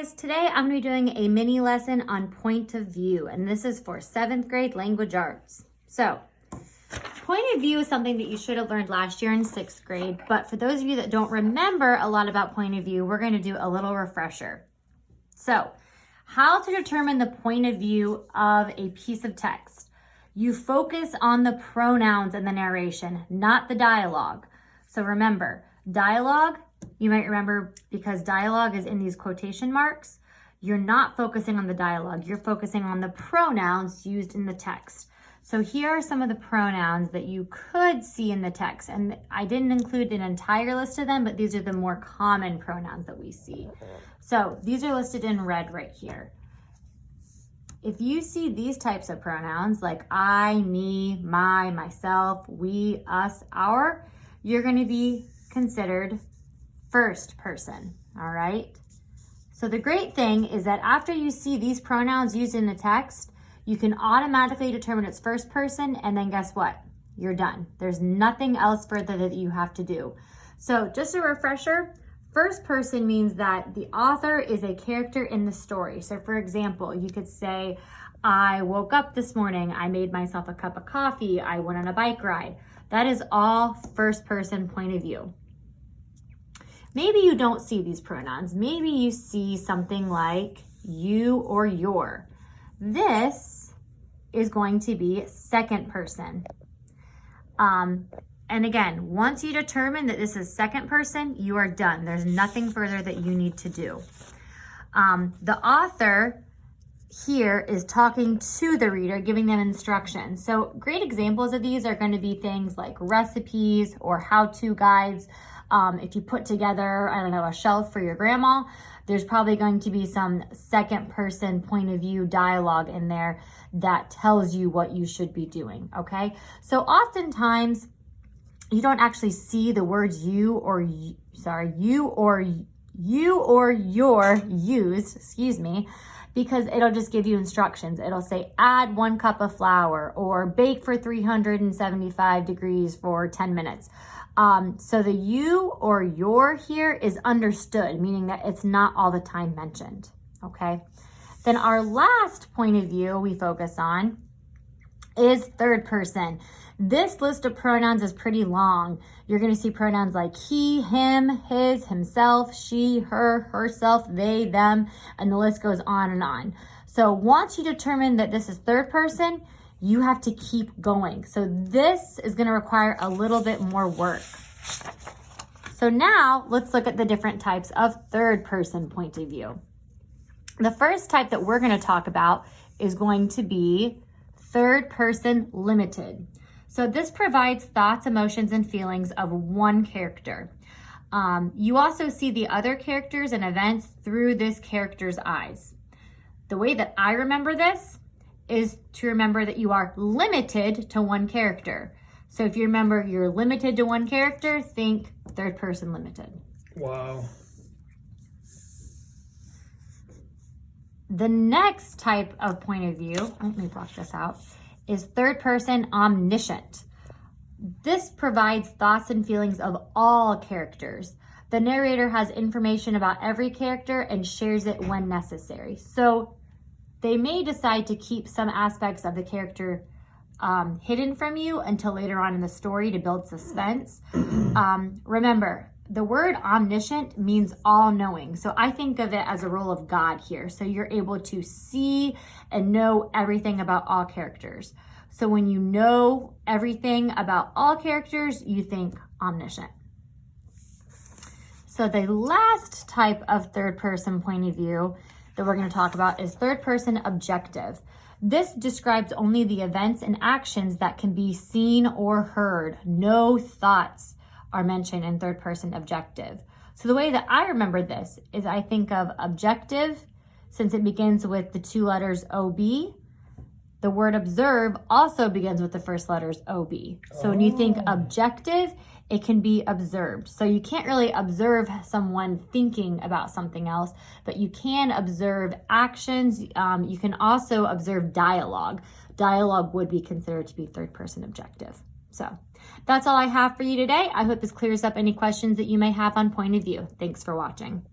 guys, today I'm going to be doing a mini lesson on point of view, and this is for 7th grade language arts. So, point of view is something that you should have learned last year in 6th grade, but for those of you that don't remember a lot about point of view, we're going to do a little refresher. So, how to determine the point of view of a piece of text. You focus on the pronouns in the narration, not the dialogue. So remember, dialogue, you might remember because dialogue is in these quotation marks, you're not focusing on the dialogue, you're focusing on the pronouns used in the text. So here are some of the pronouns that you could see in the text, and I didn't include an entire list of them, but these are the more common pronouns that we see. So these are listed in red right here. If you see these types of pronouns like I, me, my, myself, we, us, our, you're going to be considered first person, all right? So the great thing is that after you see these pronouns used in the text, you can automatically determine it's first person, and then guess what? You're done. There's nothing else further that you have to do. So just a refresher, first person means that the author is a character in the story. So for example, you could say, I woke up this morning, I made myself a cup of coffee, I went on a bike ride. That is all first person point of view. Maybe you don't see these pronouns. Maybe you see something like you or your. This is going to be second person. And again, once you determine that this is second person, you are done. There's nothing further that you need to do. The author here is talking to the reader, giving them instructions. So great examples of these are going to be things like recipes or how-to guides. If you put together, I don't know, a shelf for your grandma, there's probably going to be some second person point of view dialogue in there that tells you what you should be doing, okay? So oftentimes, you don't actually see the words you or your used, because it'll just give you instructions. It'll say add 1 cup of flour or bake for 375 degrees for 10 minutes. So the you or your here is understood, meaning that it's not all the time mentioned, okay? Then our last point of view we focus on is third person. This list of pronouns is pretty long. You're going to see pronouns like he, him, his, himself, she, her, herself, they, them, and the list goes on and on. So once you determine that this is third person, you have to keep going. So this is going to require a little bit more work. So now let's look at the different types of third person point of view. The first type that we're going to talk about is going to be third person limited. So this provides thoughts, emotions, and feelings of one character. You also see the other characters and events through this character's eyes. The way that I remember this is to remember that you are limited to one character. So if you remember you're limited to one character, think third person limited. Wow. The next type of point of view, let me block this out, is third person omniscient. This provides thoughts and feelings of all characters. The narrator has information about every character and shares it when necessary. So they may decide to keep some aspects of the character hidden from you until later on in the story to build suspense. Remember, the word omniscient means all-knowing. So I think of it as a role of God here. So you're able to see and know everything about all characters. So when you know everything about all characters, you think omniscient. So the last type of third person point of view that we're going to talk about is third person objective. This describes only the events and actions that can be seen or heard. No thoughts are mentioned in third person objective. So the way that I remember this is I think of objective, since it begins with the 2 letters OB. The word observe also begins with the first letters OB. So when you think objective, it can be observed. So you can't really observe someone thinking about something else, but you can observe actions. You can also observe dialogue. Dialogue would be considered to be third person objective. So that's all I have for you today. I hope this clears up any questions that you may have on point of view. Thanks for watching.